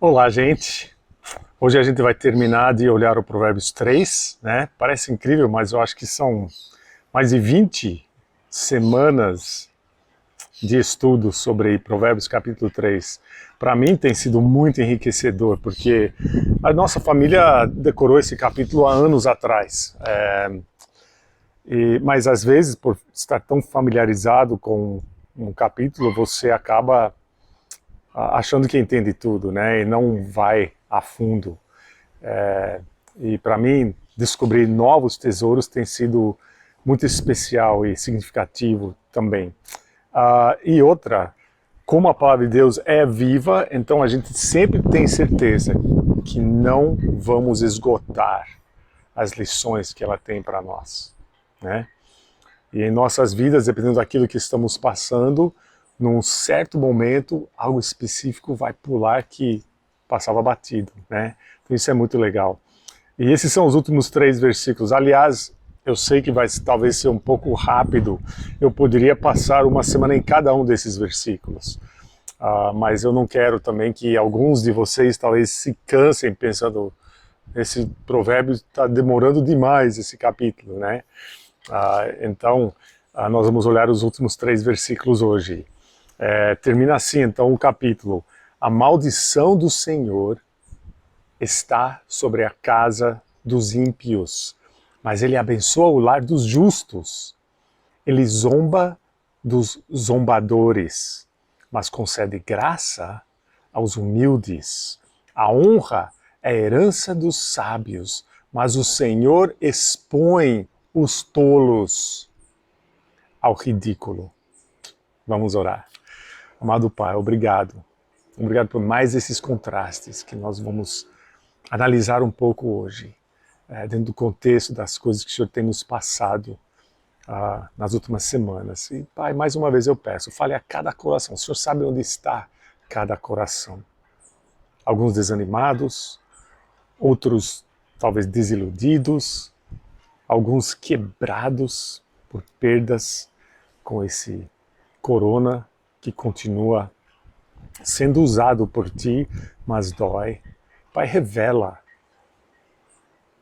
Olá, gente. Hoje a gente vai terminar de olhar o Provérbios 3, né? Parece incrível, mas eu acho que são mais de 20 semanas de estudo sobre Provérbios capítulo 3. Para mim tem sido muito enriquecedor, porque a nossa família decorou esse capítulo há anos atrás. Mas às vezes, por estar tão familiarizado com um capítulo, você acaba achando que entende tudo, né? E não vai a fundo. E para mim, descobrir novos tesouros tem sido muito especial e significativo também. E outra, como a palavra de Deus é viva, então a gente sempre tem certeza que não vamos esgotar as lições que ela tem para nós, né? E em nossas vidas, dependendo daquilo que estamos passando, num certo momento, algo específico vai pular que passava batido, né? Então isso é muito legal. E esses são os últimos 3 versículos. Aliás, eu sei que vai talvez ser um pouco rápido. Eu poderia passar uma semana em cada um desses versículos. Mas eu não quero também que alguns de vocês talvez se cansem pensando esse provérbio está demorando demais, esse capítulo, né? Então, nós vamos olhar os últimos 3 versículos hoje. Termina assim, então, o capítulo. A maldição do Senhor está sobre a casa dos ímpios, mas ele abençoa o lar dos justos. Ele zomba dos zombadores, mas concede graça aos humildes. A honra é a herança dos sábios, mas o Senhor expõe os tolos ao ridículo. Vamos orar. Amado Pai, obrigado. Obrigado por mais esses contrastes que nós vamos analisar um pouco hoje, dentro do contexto das coisas que o Senhor tem nos passado nas últimas semanas. E, Pai, mais uma vez eu peço, fale a cada coração. O Senhor sabe onde está cada coração. Alguns desanimados, outros talvez desiludidos, alguns quebrados por perdas com esse corona que continua sendo usado por Ti, mas dói. Pai, revela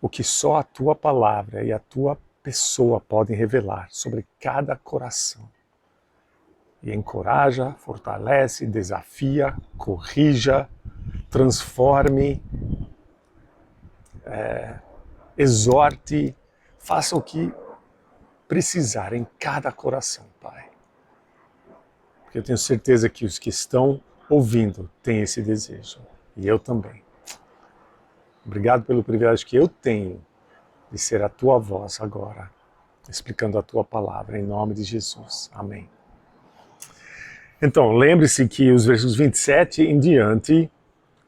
o que só a Tua palavra e a Tua pessoa podem revelar sobre cada coração. E encoraja, fortalece, desafia, corrija, transforme, exorte, faça o que precisar em cada coração, Pai. Porque eu tenho certeza que os que estão ouvindo têm esse desejo. E eu também. Obrigado pelo privilégio que eu tenho de ser a Tua voz agora, explicando a Tua palavra, em nome de Jesus. Amém. Então, lembre-se que os versos 27 em diante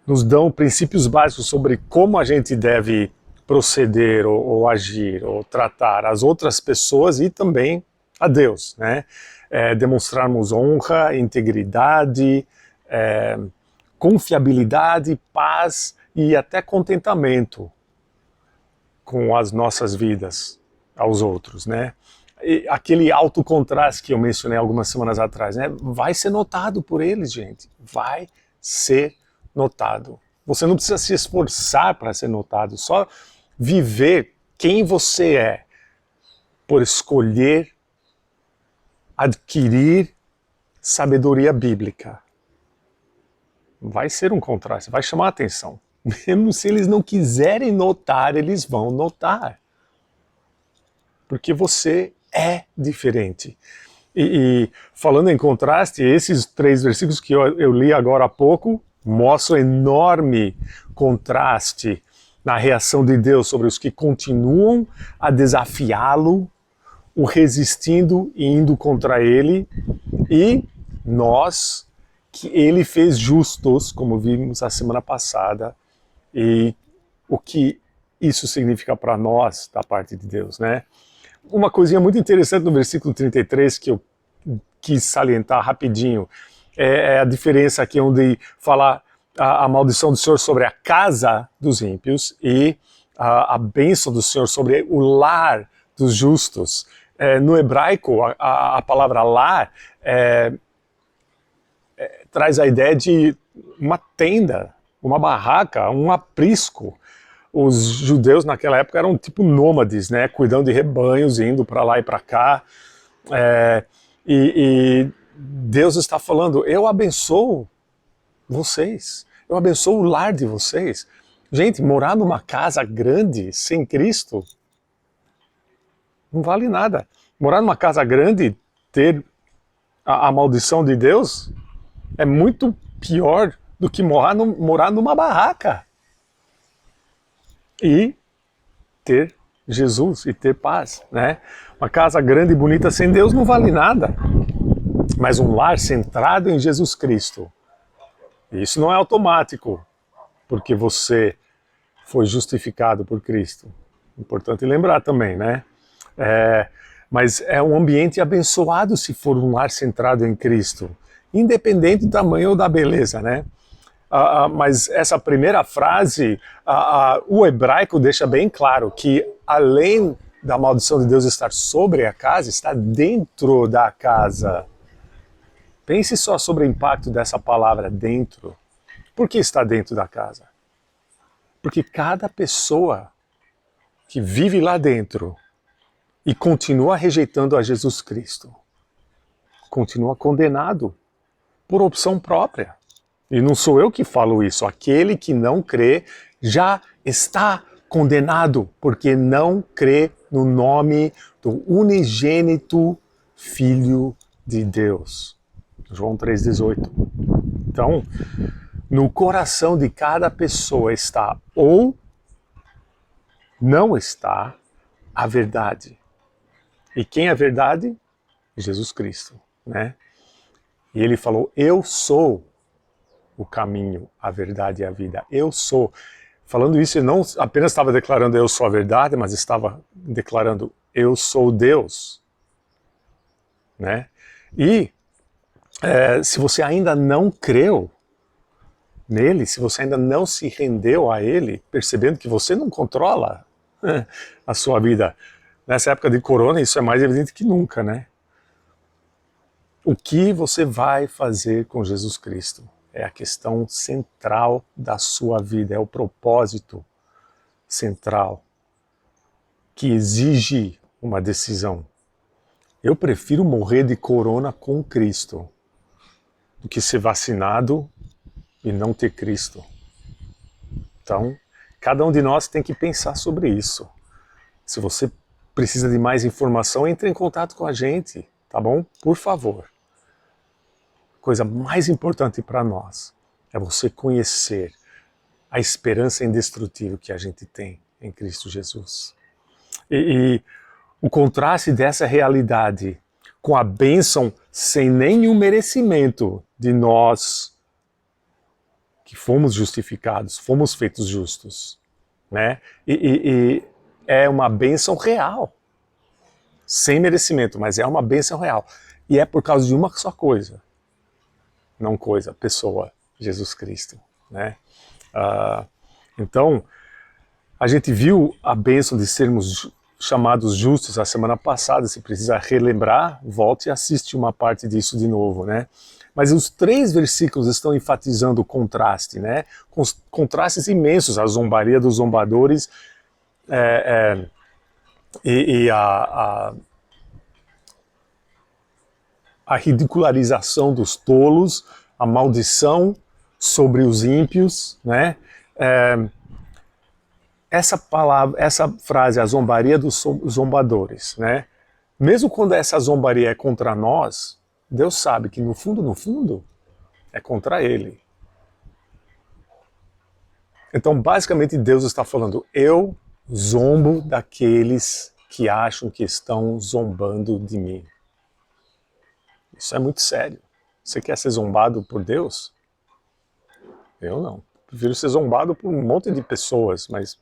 nos dão princípios básicos sobre como a gente deve proceder ou agir ou tratar as outras pessoas e também a Deus, né? Demonstrarmos honra, integridade, confiabilidade, paz e até contentamento com as nossas vidas aos outros, né? E aquele alto contraste que eu mencionei algumas semanas atrás, né? Vai ser notado por eles, gente. Vai ser notado. Você não precisa se esforçar para ser notado, só viver quem você é por escolher adquirir sabedoria bíblica. Vai ser um contraste, vai chamar a atenção. Mesmo se eles não quiserem notar, eles vão notar. Porque você é diferente. E falando em contraste, esses 3 versículos que eu li agora há pouco mostram enorme contraste na reação de Deus sobre os que continuam a desafiá-lo, o resistindo e indo contra ele, e nós, que ele fez justos, como vimos a semana passada, e o que isso significa para nós da parte de Deus, né? Uma coisinha muito interessante no versículo 33 que eu quis salientar rapidinho é a diferença aqui onde fala a maldição do Senhor sobre a casa dos ímpios e a bênção do Senhor sobre o lar dos justos. No hebraico, a palavra lar traz a ideia de uma tenda, uma barraca, um aprisco. Os judeus naquela época eram tipo nômades, né? Cuidando de rebanhos, indo para lá e para cá. E Deus está falando, eu abençoo vocês, eu abençoo o lar de vocês. Gente, morar numa casa grande sem Cristo não vale nada. Morar numa casa grande, ter a maldição de Deus, é muito pior do que morar numa barraca e ter Jesus e ter paz, né? Uma casa grande e bonita sem Deus não vale nada, mas um lar centrado em Jesus Cristo, isso não é automático, porque você foi justificado por Cristo. Importante lembrar também, né? Mas é um ambiente abençoado se for um lar centrado em Cristo, independente do tamanho ou da beleza, né? Mas essa primeira frase, o hebraico deixa bem claro que além da maldição de Deus estar sobre a casa, está dentro da casa. Pense só sobre o impacto dessa palavra dentro. Por que está dentro da casa? Porque cada pessoa que vive lá dentro e continua rejeitando a Jesus Cristo, continua condenado por opção própria. E não sou eu que falo isso, aquele que não crê já está condenado, porque não crê no nome do unigênito Filho de Deus. João 3,18. Então, no coração de cada pessoa está ou não está a verdade. E quem é a verdade? Jesus Cristo, né? E ele falou, eu sou o caminho, a verdade e a vida. Eu sou. Falando isso, ele não apenas estava declarando eu sou a verdade, mas estava declarando eu sou Deus, né? E se você ainda não creu nele, se você ainda não se rendeu a ele, percebendo que você não controla a sua vida, nessa época de corona isso é mais evidente que nunca, né? O que você vai fazer com Jesus Cristo? É a questão central da sua vida, é o propósito central que exige uma decisão. Eu prefiro morrer de corona com Cristo do que ser vacinado e não ter Cristo. Então, cada um de nós tem que pensar sobre isso. Se você precisa de mais informação, entre em contato com a gente, tá bom? Por favor. Coisa mais importante para nós é você conhecer a esperança indestrutível que a gente tem em Cristo Jesus. E o contraste dessa realidade com a bênção sem nenhum merecimento de nós que fomos justificados, fomos feitos justos, né? E é uma bênção real, sem merecimento, mas é uma bênção real. E é por causa de uma só coisa. Não coisa, pessoa, Jesus Cristo, né? Então, a gente viu a bênção de sermos chamados justos a semana passada. Se precisa relembrar, volte e assiste uma parte disso de novo, né? Mas os 3 versículos estão enfatizando o contraste, né? Contrastes imensos, a zombaria dos zombadores e a ridicularização dos tolos, a maldição sobre os ímpios, né? Essa frase, a zombaria dos zombadores, né? Mesmo quando essa zombaria é contra nós, Deus sabe que no fundo, é contra Ele. Então, basicamente, Deus está falando, eu zombo daqueles que acham que estão zombando de mim. Isso é muito sério. Você quer ser zombado por Deus? Eu não. Prefiro ser zombado por um monte de pessoas, mas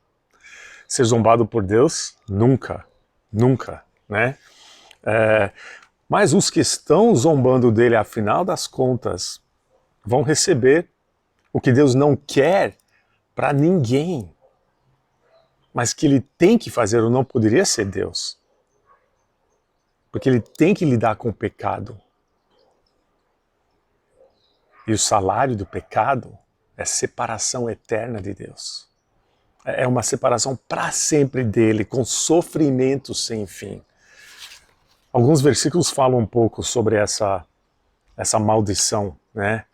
ser zombado por Deus, nunca. Nunca, né? Mas os que estão zombando dele, afinal das contas, vão receber o que Deus não quer para ninguém, mas que ele tem que fazer ou não poderia ser Deus. Porque ele tem que lidar com o pecado. E o salário do pecado é separação eterna de Deus. É uma separação para sempre dele, com sofrimento sem fim. Alguns versículos falam um pouco sobre essa maldição, né?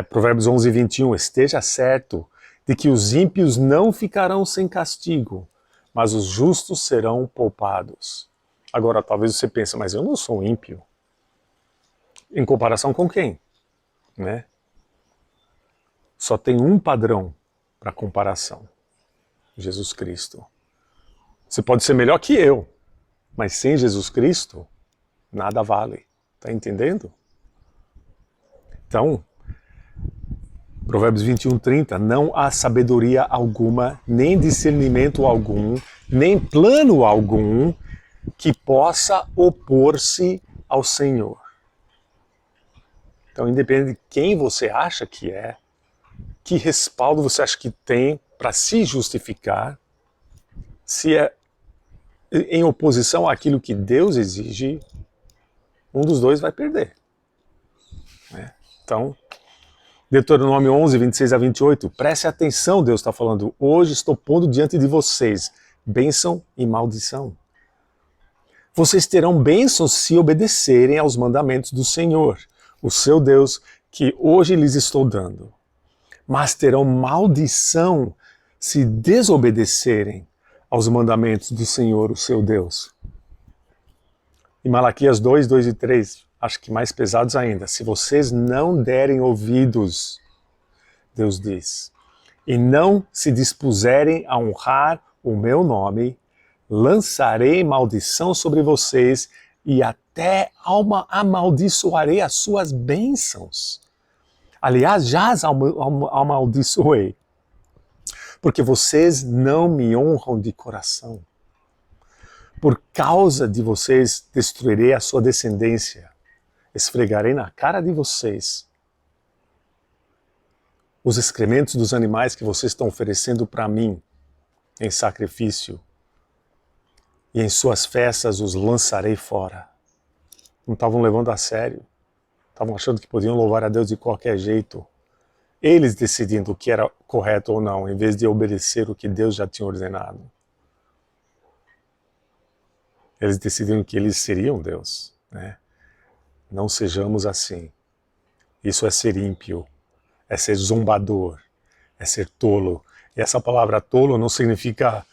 Provérbios 11, 21, esteja certo de que os ímpios não ficarão sem castigo, mas os justos serão poupados. Agora, talvez você pense, mas eu não sou ímpio. Em comparação com quem? Né? Só tem um padrão para comparação. Jesus Cristo. Você pode ser melhor que eu, mas sem Jesus Cristo, nada vale. Está entendendo? Então, Provérbios 21, 30, não há sabedoria alguma, nem discernimento algum, nem plano algum que possa opor-se ao Senhor. Então, independente de quem você acha que é, que respaldo você acha que tem para se justificar, se é em oposição àquilo que Deus exige, um dos dois vai perder. Né? Então, Deuteronômio 11, 26 a 28, preste atenção, Deus está falando, hoje estou pondo diante de vocês bênção e maldição. Vocês terão bênção se obedecerem aos mandamentos do Senhor, o seu Deus, que hoje lhes estou dando. Mas terão maldição se desobedecerem aos mandamentos do Senhor, o seu Deus. Em Malaquias 2, 2 e 3, acho que mais pesados ainda. Se vocês não derem ouvidos, Deus diz, e não se dispuserem a honrar o meu nome, lançarei maldição sobre vocês e até amaldiçoarei as suas bênçãos. Aliás, já as amaldiçoei, porque vocês não me honram de coração. Por causa de vocês, destruirei a sua descendência. Esfregarei na cara de vocês os excrementos dos animais que vocês estão oferecendo para mim em sacrifício. E em suas festas os lançarei fora. Não estavam levando a sério. Estavam achando que podiam louvar a Deus de qualquer jeito. Eles decidindo o que era correto ou não, em vez de obedecer o que Deus já tinha ordenado. Eles decidiram que eles seriam Deus. Né? Não sejamos assim. Isso é ser ímpio, é ser zombador, é ser tolo. E essa palavra tolo não significa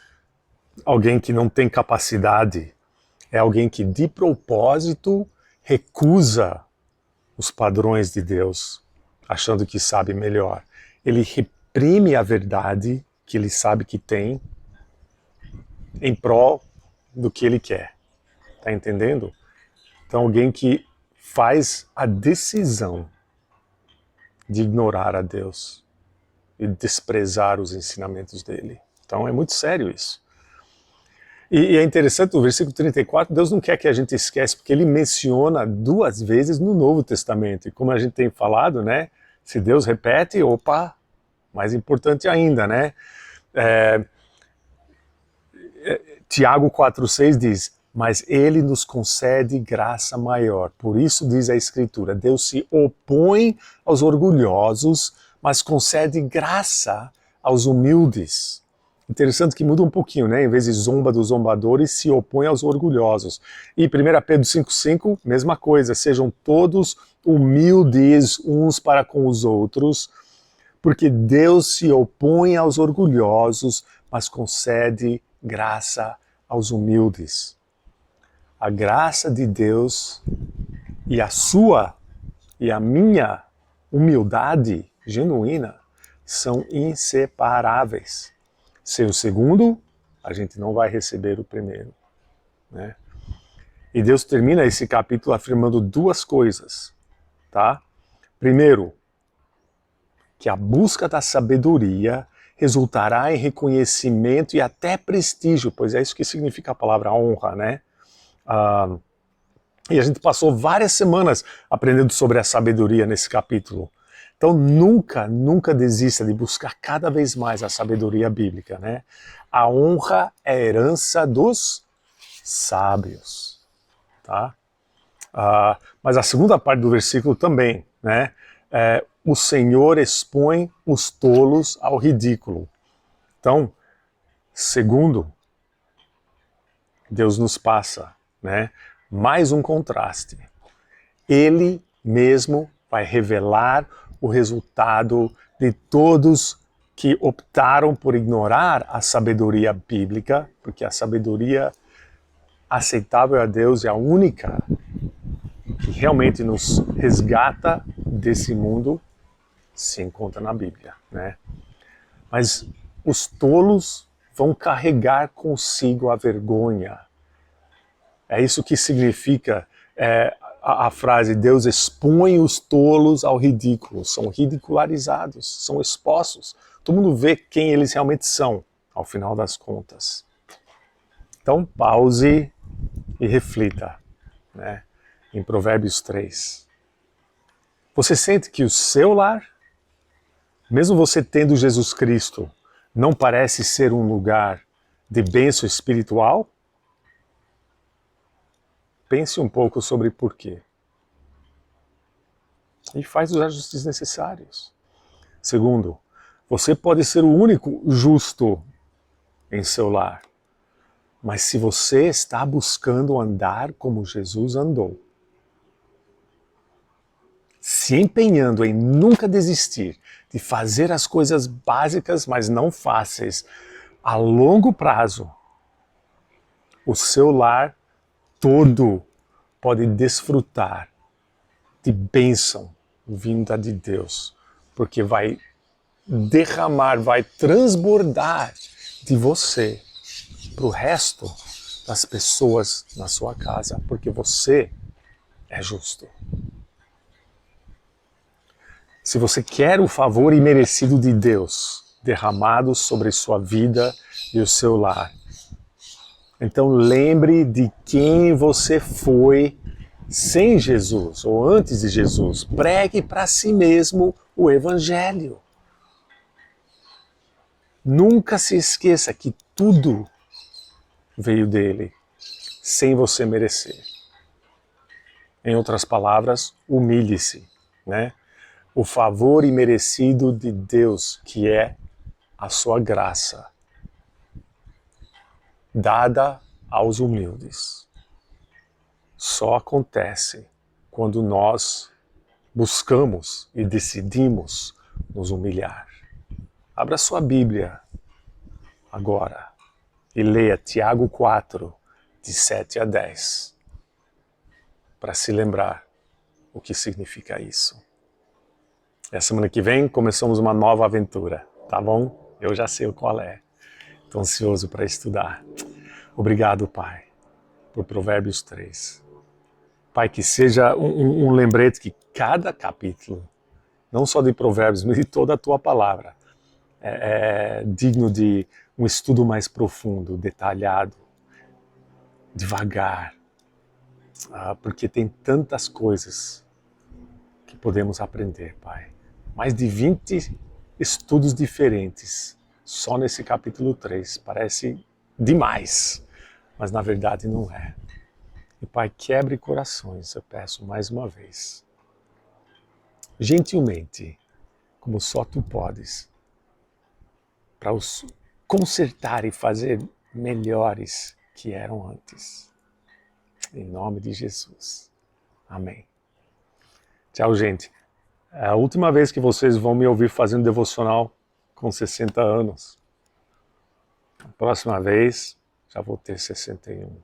alguém que não tem capacidade. É alguém que de propósito recusa os padrões de Deus, achando que sabe melhor. Ele reprime a verdade que ele sabe que tem em prol do que ele quer. Está entendendo? Então alguém que faz a decisão de ignorar a Deus e desprezar os ensinamentos dele. Então é muito sério isso. E é interessante, o versículo 34, Deus não quer que a gente esqueça, porque ele menciona 2 vezes no Novo Testamento. E como a gente tem falado, né? Se Deus repete, opa, mais importante ainda, né? Tiago 4,6 diz, mas ele nos concede graça maior. Por isso diz a Escritura, Deus se opõe aos orgulhosos, mas concede graça aos humildes. Interessante que muda um pouquinho, né? Em vez de zomba dos zombadores, se opõe aos orgulhosos. E 1 Pedro 5,5, mesma coisa. Sejam todos humildes uns para com os outros, porque Deus se opõe aos orgulhosos, mas concede graça aos humildes. A graça de Deus e a sua e a minha humildade genuína são inseparáveis. Sem o segundo, a gente não vai receber o primeiro. Né? E Deus termina esse capítulo afirmando 2 coisas. Tá? Primeiro, que a busca da sabedoria resultará em reconhecimento e até prestígio, pois é isso que significa a palavra honra, né? E a gente passou várias semanas aprendendo sobre a sabedoria nesse capítulo. Então nunca desista de buscar cada vez mais a sabedoria bíblica, né? A honra é a herança dos sábios, tá? Mas a segunda parte do versículo também, né? o Senhor expõe os tolos ao ridículo. Então, segundo, Deus nos passa, né, mais um contraste. Ele mesmo vai revelar o resultado de todos que optaram por ignorar a sabedoria bíblica, porque a sabedoria aceitável a Deus é a única que realmente nos resgata desse mundo, se encontra na Bíblia, né? Mas os tolos vão carregar consigo a vergonha. É isso que significa a frase: Deus expõe os tolos ao ridículo. São ridicularizados, são expostos. Todo mundo vê quem eles realmente são, ao final das contas. Então, pause e reflita, né, em Provérbios 3. Você sente que o seu lar, mesmo você tendo Jesus Cristo, não parece ser um lugar de bênção espiritual? Pense um pouco sobre por quê. E faz os ajustes necessários. Segundo, você pode ser o único justo em seu lar. Mas se você está buscando andar como Jesus andou, se empenhando em nunca desistir de fazer as coisas básicas, mas não fáceis, a longo prazo, o seu lar todo pode desfrutar de bênção vinda de Deus, porque vai derramar, vai transbordar de você para o resto das pessoas na sua casa, porque você é justo. Se você quer o favor imerecido de Deus derramado sobre sua vida e o seu lar, então lembre de quem você foi sem Jesus ou antes de Jesus. Pregue para si mesmo o Evangelho. Nunca se esqueça que tudo veio dele, sem você merecer. Em outras palavras, humilhe-se, né? O favor imerecido de Deus, que é a sua graça, dada aos humildes, só acontece quando nós buscamos e decidimos nos humilhar. Abra sua Bíblia agora e leia Tiago 4, de 7 a 10, para se lembrar o que significa isso. E a semana que vem começamos uma nova aventura, tá bom? Eu já sei qual é. Estou ansioso para estudar. Obrigado, Pai, por Provérbios 3. Pai, que seja um lembrete que cada capítulo, não só de Provérbios, mas de toda a Tua palavra, é digno de um estudo mais profundo, detalhado, devagar, porque tem tantas coisas que podemos aprender, Pai. Mais de 20 estudos diferentes, só nesse capítulo 3. Parece demais, mas na verdade não é. E Pai, quebre corações, eu peço mais uma vez. Gentilmente, como só Tu podes, para os consertar e fazer melhores que eram antes. Em nome de Jesus. Amém. Tchau, gente. É a última vez que vocês vão me ouvir fazendo devocional com 60 anos. A próxima vez já vou ter 61.